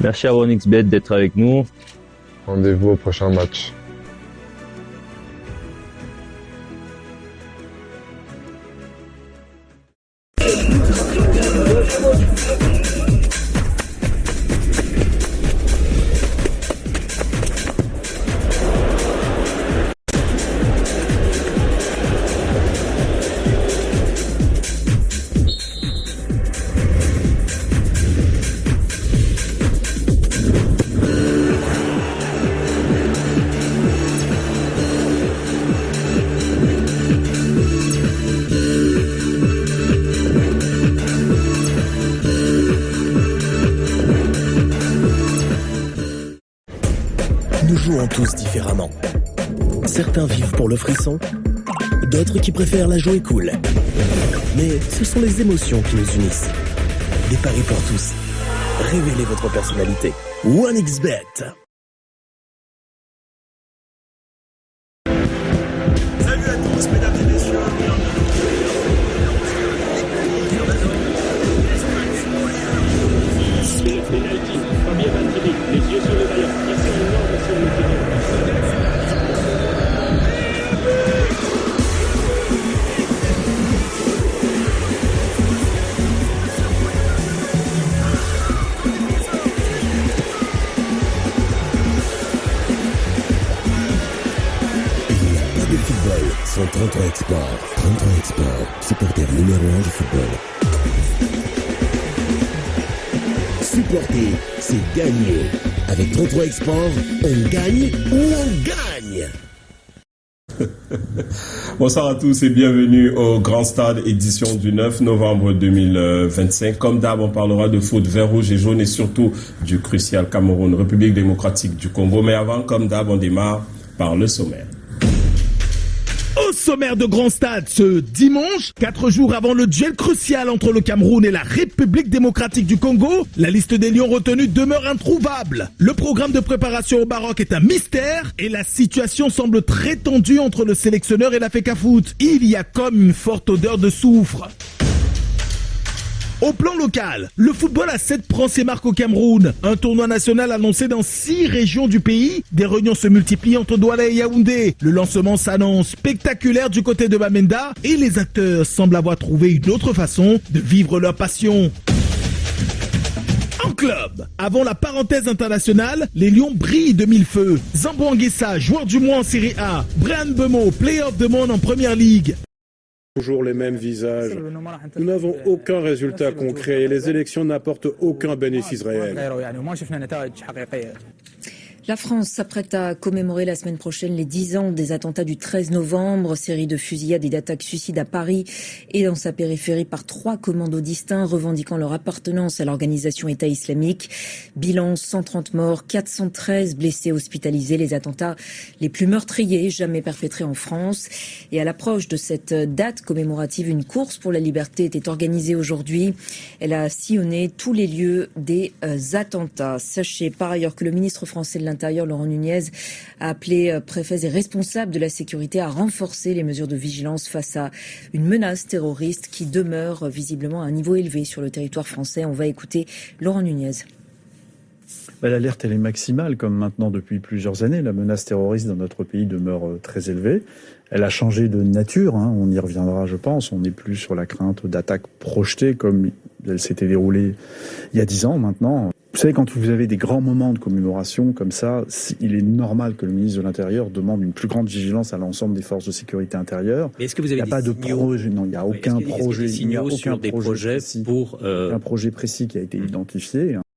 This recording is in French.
Merci à OneXBet d'être avec nous. Rendez-vous au prochain match. Nous jouons tous différemment. Certains vivent pour le frisson, d'autres qui préfèrent la jouer cool. Mais ce sont les émotions qui nous unissent. Des paris pour tous. Révélez votre personnalité. OneXBet. Salut à tous, mesdames et messieurs. Penalty, Fabien Mantini, les yeux sur le ballon, qui sont énormes sur le terrain. Le football, son 33 Export. 33 Export, supporter numéro 1 du football. Supporter, c'est gagner. Avec 33 Export, on gagne ou on gagne. Bonsoir à tous et bienvenue au Grand Stade édition du 9 novembre 2025. Comme d'hab, on parlera de foot vert, rouge et jaune et surtout du crucial Cameroun, République démocratique du Congo. Mais avant, comme d'hab, on démarre par le sommaire. Au sommaire de Grand Stade ce dimanche, 4 jours avant le duel crucial entre le Cameroun et la République démocratique du Congo, la liste des lions retenus demeure introuvable. Le programme de préparation au Maroc est un mystère et la situation semble très tendue entre le sélectionneur et la FECAFOOT. Il y a comme une forte odeur de soufre. Au plan local, le football a 7 prend ses marques au Cameroun. Un tournoi national annoncé dans 6 régions du pays. Des réunions se multiplient entre Douala et Yaoundé. Le lancement s'annonce spectaculaire du côté de Bamenda et les acteurs semblent avoir trouvé une autre façon de vivre leur passion. En club, avant la parenthèse internationale, les Lions brillent de mille feux. Zambo Anguissa, joueur du mois en Série A. Brian Bemo, player of the month en Première Ligue. Toujours les mêmes visages. Nous n'avons aucun résultat concret et les élections n'apportent aucun bénéfice réel. La France s'apprête à commémorer la semaine prochaine les 10 ans des attentats du 13 novembre, série de fusillades et d'attaques suicides à Paris et dans sa périphérie par 3 commandos distincts revendiquant leur appartenance à l'organisation État islamique. Bilan 130 morts, 413 blessés hospitalisés, les attentats les plus meurtriers jamais perpétrés en France. Et à l'approche de cette date commémorative, une course pour la liberté était organisée aujourd'hui. Elle a sillonné tous les lieux des attentats. Sachez par ailleurs que le ministre français de l'Intérieur, Laurent Nunez, a appelé préfets et responsables de la sécurité à renforcer les mesures de vigilance face à une menace terroriste qui demeure visiblement à un niveau élevé sur le territoire français. On va écouter Laurent Nunez. L'alerte, elle est maximale, comme maintenant depuis plusieurs années. La menace terroriste dans notre pays demeure très élevée. Elle a changé de nature, on y reviendra, je pense. On n'est plus sur la crainte d'attaques projetées comme elle s'était déroulée il y a 10 ans maintenant. Vous savez, quand vous avez des grands moments de commémoration comme ça, il est normal que le ministre de l'Intérieur demande une plus grande vigilance à l'ensemble des forces de sécurité intérieure. Mais est-ce que vous avez il n'y a pas de projet, non, il n'y a aucun projet. Il n'y a aucun projet précis, pour un projet précis qui a été identifié.